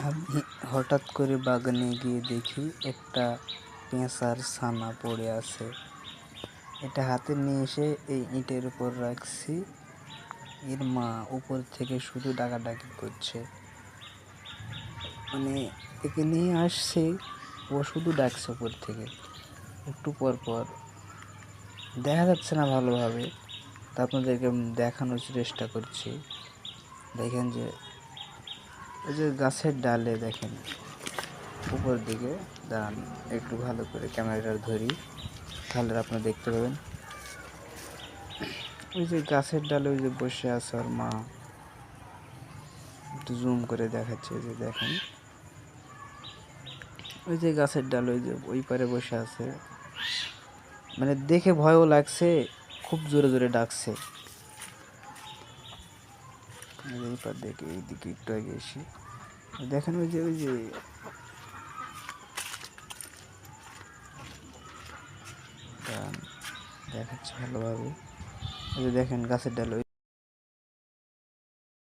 আমি হঠাৎ করে বাগানে গিয়ে দেখি একটা পেঁচার ছানা পড়ে আছে। এটা হাতে নিয়ে এসে এই ইটের উপর রাখছি। এর মা উপর থেকে শুধু ডাকাডাকি করছে, মানে একে নিয়ে আসছে, ও শুধু ডাকছে উপর থেকে। একটু পর পর দেখা যাচ্ছে না ভালোভাবে, তা আপনাদেরকে দেখানোর চেষ্টা করছি। দেখেন যে ওই যে গাছের ডালে দেখেন উপর দিকে, দাঁড়ান একটু ভালো করে ক্যামেরাটা ধরি, তাহলে আপনারা দেখতে পাবেন। ওই যে গাছের ডালে ওই যে বসে আছে ওর মা, একটু জুম করে দেখাচ্ছে, যে দেখেন ওই যে গাছের ডাল, ওই যে ওই পারে বসে আছে। মানে দেখে ভয়ও লাগছে, খুব জোরে জোরে ডাকছে। এই পার দেখে এইদিকে একটু আগে এসি, দেখেন ওই যে দেখাচ্ছে ভালোভাবে। ওই যে দেখেন গাছের ডাল।